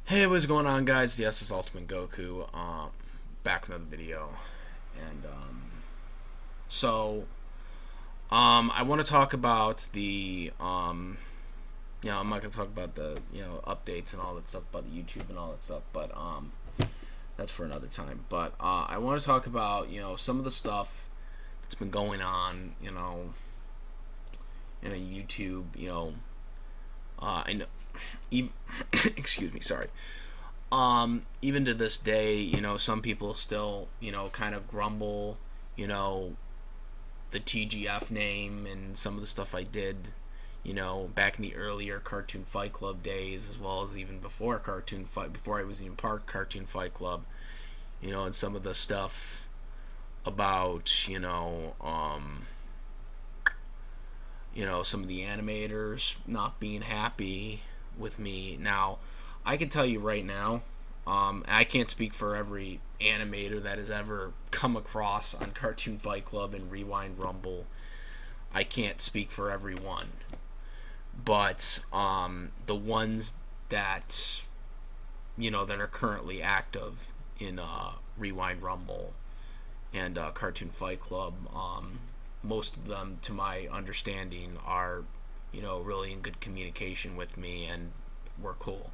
Hey, what's going on, guys? Yes, it's Ultimate Goku. Back with another video, and so I want to talk about I'm not gonna talk about the updates and all that stuff, about the YouTube and all that stuff, but that's for another time. But I want to talk about some of the stuff that's been going on, in a YouTube, I know, even, excuse me, sorry. Even to this day, some people still, kind of grumble, you know, the TGF name and some of the stuff I did, back in the earlier Cartoon Fight Club days, as well as even before I was even part of Cartoon Fight Club, and some of the stuff about, some of the animators not being happy with me. Now, I can tell you right now, I can't speak for every animator that has ever come across on Cartoon Fight Club and Rewind Rumble. I can't speak for everyone, but the ones that that are currently active in Rewind Rumble and Cartoon Fight Club, most of them, to my understanding, are really in good communication with me and we're cool.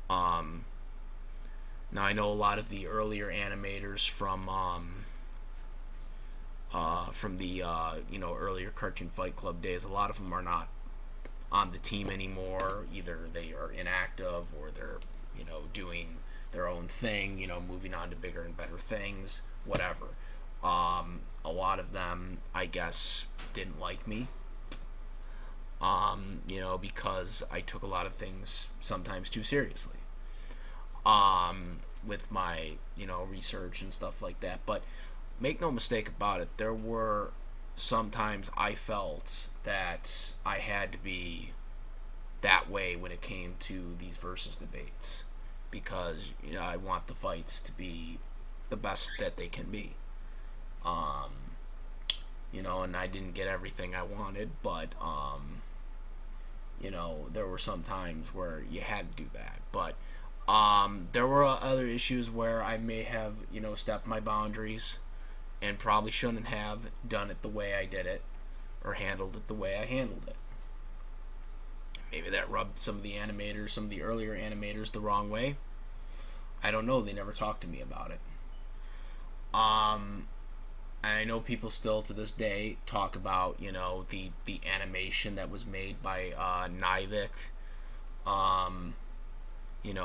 Um, Now I know a lot of the earlier animators from the earlier Cartoon Fight Club days. A lot of them are not on the team anymore. Either they are inactive or they're doing their own thing. Moving on to bigger and better things. Whatever. A lot of them, I guess, didn't like me. Because I took a lot of things sometimes too seriously. With my research and stuff like that. But make no mistake about it, there were sometimes I felt that I had to be that way when it came to these versus debates, because I want the fights to be the best that they can be. Um, and I didn't get everything I wanted, but there were some times where you had to do that. But there were other issues where I may have, stepped my boundaries and probably shouldn't have done it the way I did it or handled it the way I handled it. Maybe that rubbed some of the animators, some of the earlier animators, the wrong way. I don't know. They never talked to me about it. And I know people still to this day talk about, the animation that was made by Nivik. Um,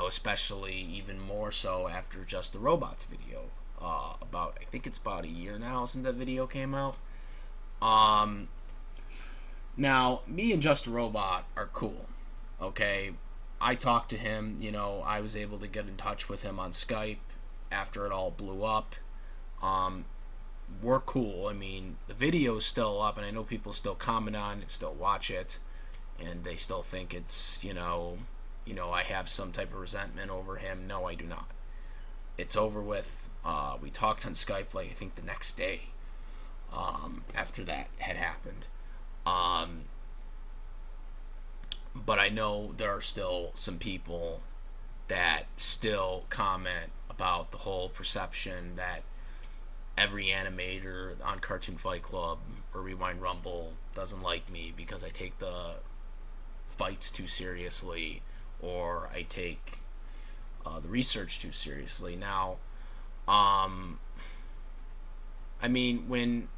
Especially even more so after Just the Robots video. I think it's about a year now since that video came out. Um, Now, me and Just a Robot are cool. Okay, I talked to him. I was able to get in touch with him on Skype after it all blew up. Um, we're cool. I mean, the video's still up, and I know people still comment on it, still watch it, and they still think it's I have some type of resentment over him. No, I do not. It's over with. We talked on Skype like I think the next day after that had happened. Um, but I know there are still some people that still comment about the whole perception that every animator on Cartoon Fight Club or Rewind Rumble doesn't like me because I take the fights too seriously or I take the research too seriously. Now, I mean, when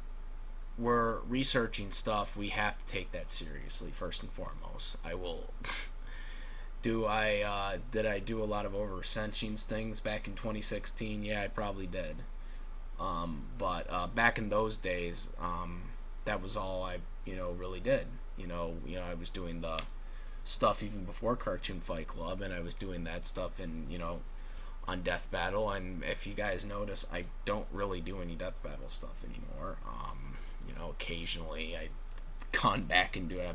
we're researching stuff, we have to take that seriously first and foremost. I will. Do I did I do a lot of oversenching things back in 2016? Yeah, I probably did. But back in those days, that was all I really did. I was doing the stuff even before Cartoon Fight Club, and I was doing that stuff in on Death Battle. And if you guys notice, I don't really do any Death Battle stuff anymore. Occasionally I've gone back and do it.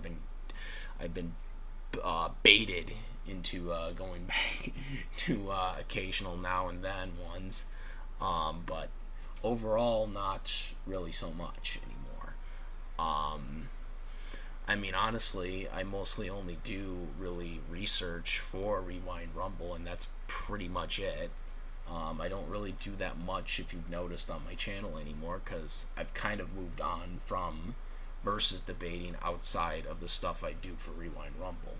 I've been baited into going back to occasional now and then ones, but overall not really so much anymore. Um, I mean, honestly, I mostly only do really research for Rewind Rumble, and that's pretty much it. I don't really do that much, if you've noticed, on my channel anymore, because I've kind of moved on from versus debating outside of the stuff I do for Rewind Rumble.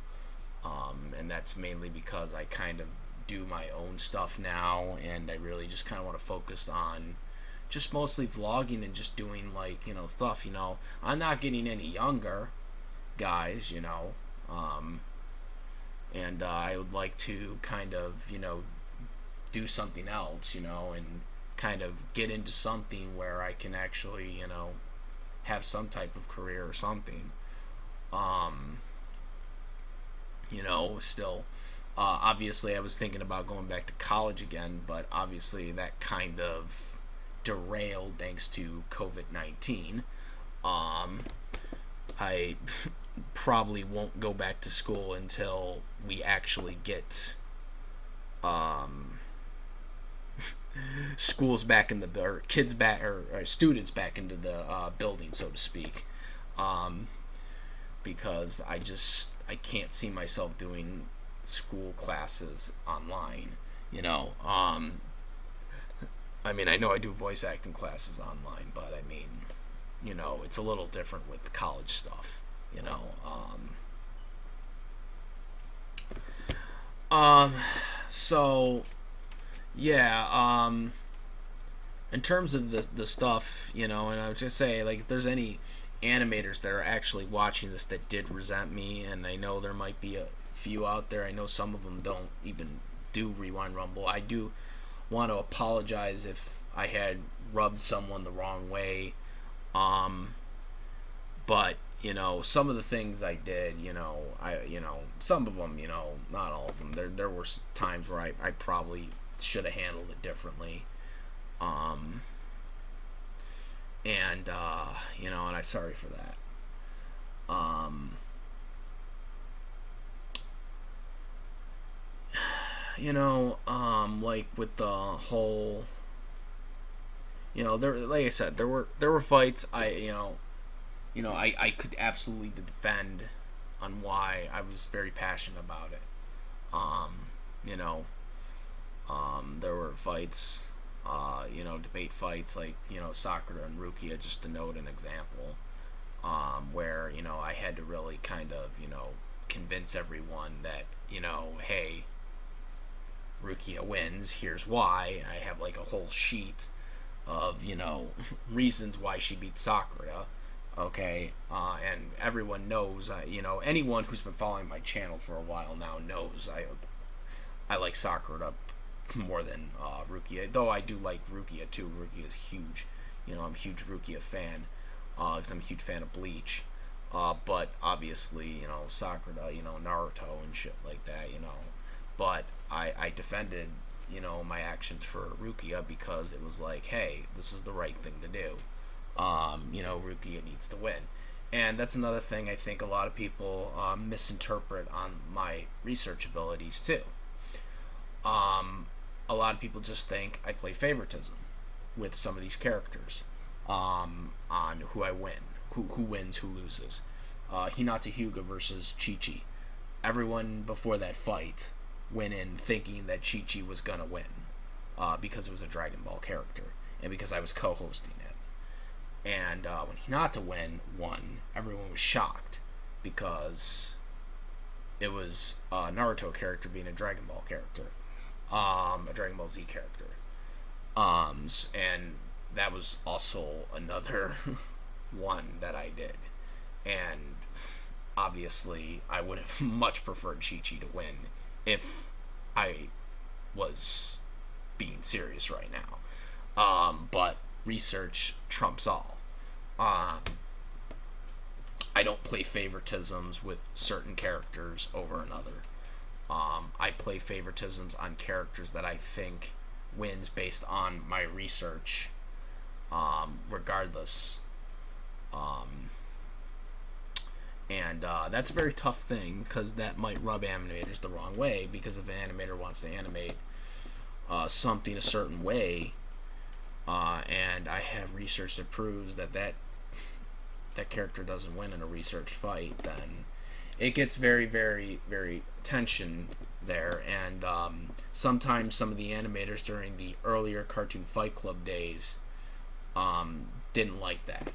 And that's mainly because I kind of do my own stuff now, and I really just kind of want to focus on just mostly vlogging and just doing, like, stuff. I'm not getting any younger, guys, and I would like to kind of, do something else, and kind of get into something where I can actually, have some type of career or something. Still, obviously I was thinking about going back to college again, but obviously that kind of derailed thanks to COVID-19. I probably won't go back to school until we actually get schools back in the, or kids back, or students back into the building, so to speak, because I can't see myself doing school classes online. I mean, I know I do voice acting classes online, but I mean, it's a little different with college stuff. you know so yeah, in terms of the stuff, and I would just say, like, if there's any animators that are actually watching this that did resent me, and I know there might be a few out there, I know some of them don't even do Rewind Rumble. I do want to apologize if I had rubbed someone the wrong way, but some of the things I did, some of them, not all of them. There were times where I probably should have handled it differently, and and I'm sorry for that. Like with the whole, there, like I said, there were fights. I could absolutely defend on why I was very passionate about it. There were fights, debate fights, like, Sakura and Rukia, just to note an example, where, I had to really kind of, convince everyone that, hey, Rukia wins, here's why. I have, like, a whole sheet of, reasons why she beat Sakura. Okay, and everyone knows, anyone who's been following my channel for a while now knows I like Sakura more than Rukia, though I do like Rukia too. Rukia is huge. I'm a huge Rukia fan, because I'm a huge fan of Bleach. But obviously, Sakura, Naruto and shit like that, But I defended, my actions for Rukia because it was like, hey, this is the right thing to do. Rukia needs to win. And that's another thing I think a lot of people misinterpret on my research abilities too. A lot of people just think I play favoritism with some of these characters, on who I win, who wins, who loses. Hinata Hyuga versus Chi-Chi. Everyone before that fight went in thinking that Chi-Chi was gonna win, because it was a Dragon Ball character and because I was co-hosting it. And when Hinata won, everyone was shocked because it was a Naruto character being a Dragon Ball character, a Dragon Ball Z character, and that was also another one that I did. And obviously, I would have much preferred Chi-Chi to win if I was being serious right now. But research trumps all. I don't play favoritisms with certain characters over another. I play favoritisms on characters that I think wins based on my research, regardless. And that's a very tough thing, because that might rub animators the wrong way, because if an animator wants to animate something a certain way, and I have research that proves that character doesn't win in a research fight, then it gets very, very, very there, and sometimes some of the animators during the earlier Cartoon Fight Club days didn't like that.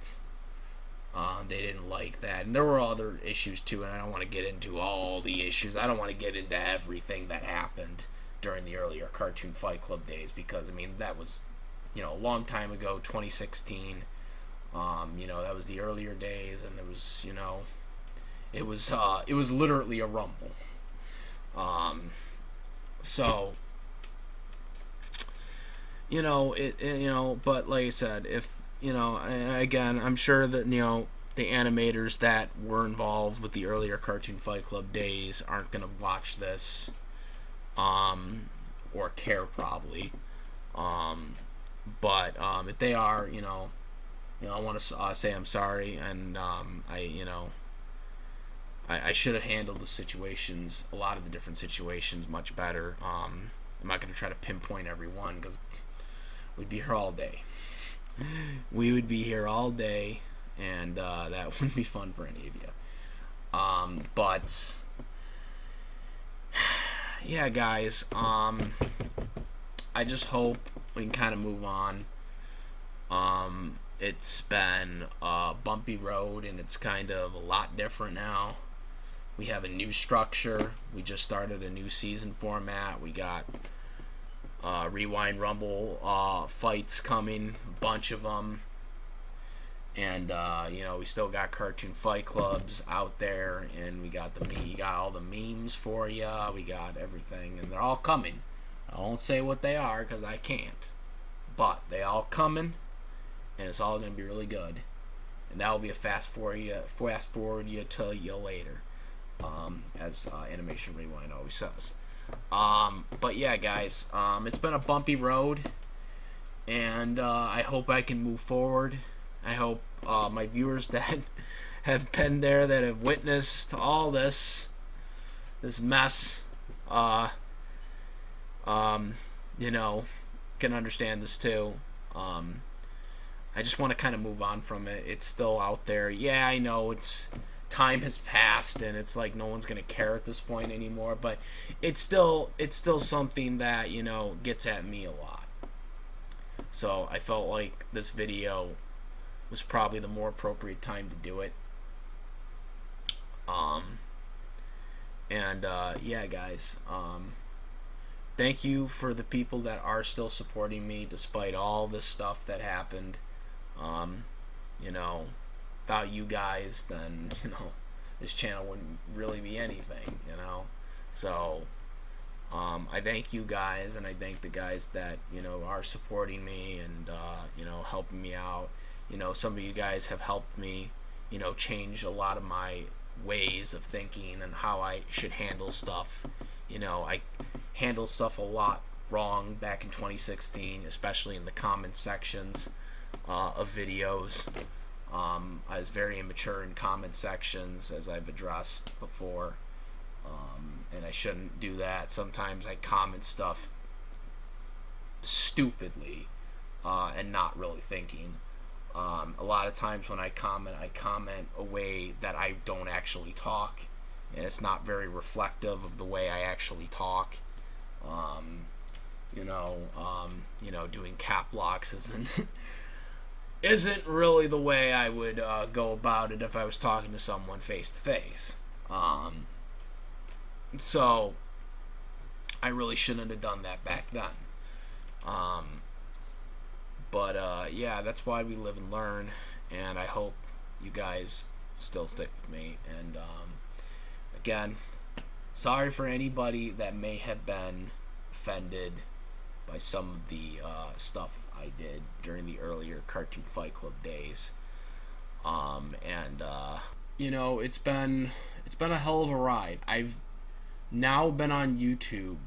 They didn't like that, and there were other issues too. And I don't want to get into all the issues. I don't want to get into everything that happened during the earlier Cartoon Fight Club days, because I mean that was, a long time ago, 2016. That was the earlier days, and it was, it was literally a rumble. So, but like I said, if, again, I'm sure that, the animators that were involved with the earlier Cartoon Fight Club days aren't going to watch this, or care probably. But if they are, I want to say I'm sorry, and I should have handled a lot of the different situations much better. I'm not going to try to pinpoint every one, because we'd be here all day. We would be here all day, and that wouldn't be fun for any of you. But yeah, guys, I just hope we can kind of move on. It's been a bumpy road, and it's kind of a lot different now. We have a new structure. We just started a new season format. We got Rewind Rumble fights coming, a bunch of them. And we still got Cartoon Fight Clubs out there, and we got you got all the memes for you. We got everything, and they're all coming. I won't say what they are because I can't, but they all coming, and it's all gonna be really good. And that will be a fast forward you till you later, as Animation Rewind always says. But yeah, guys, it's been a bumpy road, and I hope I can move forward. I hope my viewers that have been there, that have witnessed all this mess, can understand this too. I just want to kind of move on from it. It's still out there. Yeah, I know time has passed, and it's like no one's gonna care at this point anymore. But it's still something that gets at me a lot. So I felt like this video was probably the more appropriate time to do it. Yeah, guys. Thank you for the people that are still supporting me despite all this stuff that happened. Without you guys, then this channel wouldn't really be anything. So I thank you guys, and I thank the guys that are supporting me and helping me out. Some of you guys have helped me change a lot of my ways of thinking and how I should handle stuff. I handled stuff a lot wrong back in 2016, especially in the comment sections of videos. I was very immature in comment sections, as I've addressed before, and I shouldn't do that. Sometimes I comment stuff stupidly and not really thinking. A lot of times when I comment a way that I don't actually talk, and it's not very reflective of the way I actually talk. Doing cap locks isn't really the way I would go about it if I was talking to someone face to face. So I really shouldn't have done that back then. But yeah, that's why we live and learn, and I hope you guys still stick with me. And again, sorry for anybody that may have been offended by some of the stuff I did during the earlier Cartoon Fight Club days. It's been a hell of a ride. I've now been on YouTube,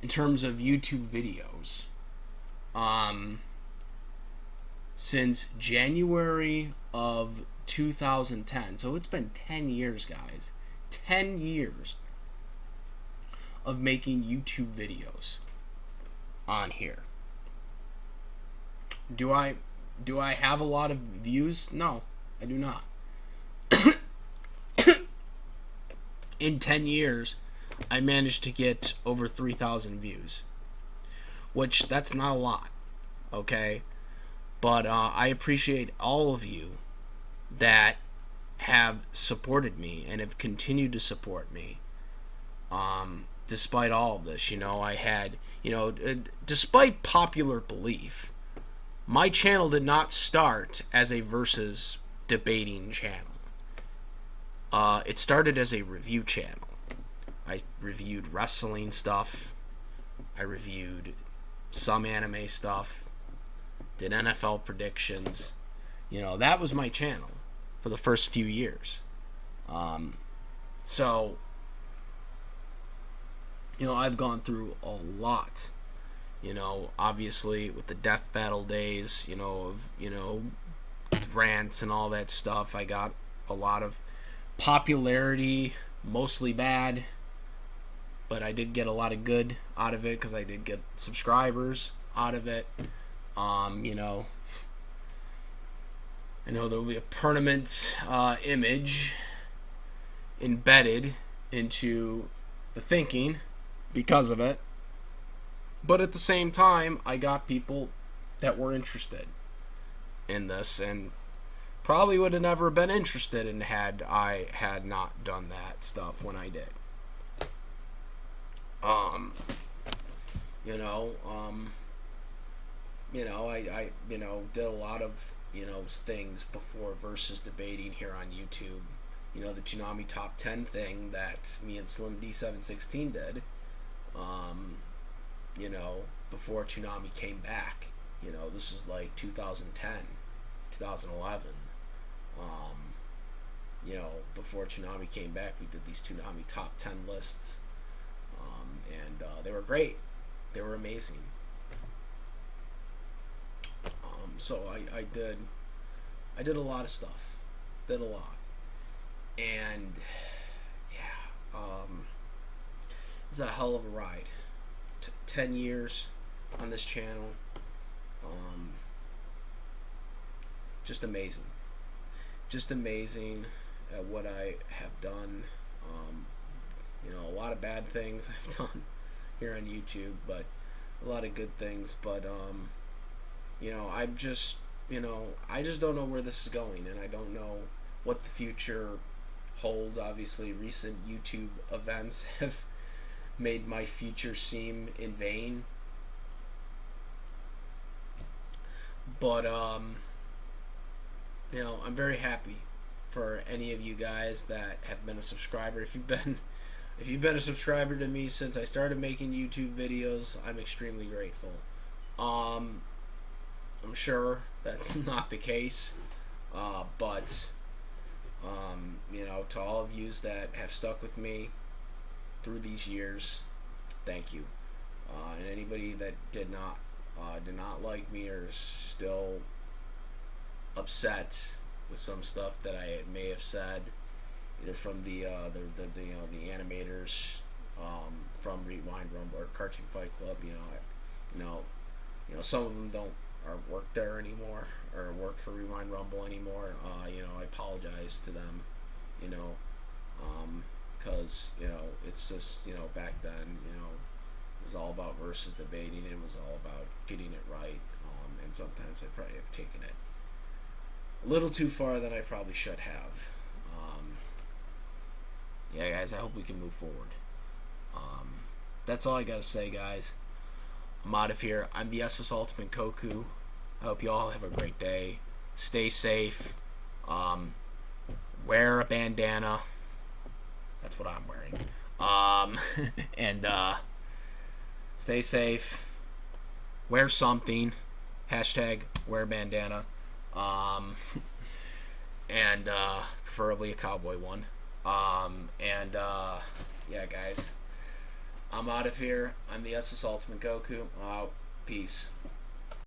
in terms of YouTube videos, since January of 2010. So it's been 10 years, guys. 10 years of making YouTube videos on here. Do I have a lot of views? No, I do not. In 10 years, I managed to get over 3,000 views, which that's not a lot, okay? But I appreciate all of you that have supported me and have continued to support me, despite all of this. I had, despite popular belief, my channel did not start as a versus debating channel. It started as a review channel. I reviewed wrestling stuff. I reviewed some anime stuff. Did NFL predictions. That was my channel for the first few years. So, I've gone through a lot. Obviously with the death battle days, of, rants and all that stuff. I got a lot of popularity, mostly bad, but I did get a lot of good out of it because I did get subscribers out of it. I know there will be a permanent image embedded into the thinking because of it. But at the same time, I got people that were interested in this and probably would have never been interested in had I had not done that stuff when I did. I did a lot of, things before versus debating here on YouTube. The Tsunami Top 10 thing that me and Slim D716 did, before Tsunami came back. This was like 2010, 2011. Before Tsunami came back, we did these Tsunami Top 10 lists. And they were great. They were amazing. So I did a lot of stuff. Did a lot. And yeah, it's a hell of a ride. 10 years on this channel. Just amazing. Just amazing at what I have done. A lot of bad things I've done here on YouTube, but a lot of good things. But I'm just, I just don't know where this is going, and I don't know what the future holds. Obviously, recent YouTube events have made my future seem in vain. But I'm very happy for any of you guys that have been a subscriber. If you've been a subscriber to me since I started making YouTube videos, I'm extremely grateful. I'm sure that's not the case, but to all of yous that have stuck with me through these years, thank you. And anybody that did not like me or is still upset with some stuff that I may have said, either from the animators, from Rewind Rumble or Cartoon Fight Club, some of them don't work there anymore or work for Rewind Rumble anymore. I apologize to them, because it's just back then, it was all about versus debating. It was all about getting it right, and sometimes I probably have taken it a little too far than I probably should have. Yeah, guys, I hope we can move forward. That's all I gotta say, guys. I'm out of here. I'm the SS Ultimate Koku. I hope you all have a great day. Stay safe. Wear a bandana. That's what I'm wearing. And stay safe. Wear something. Hashtag wear bandana. And preferably a cowboy one. Yeah, guys, I'm out of here. I'm the SS Ultimate Goku. Peace.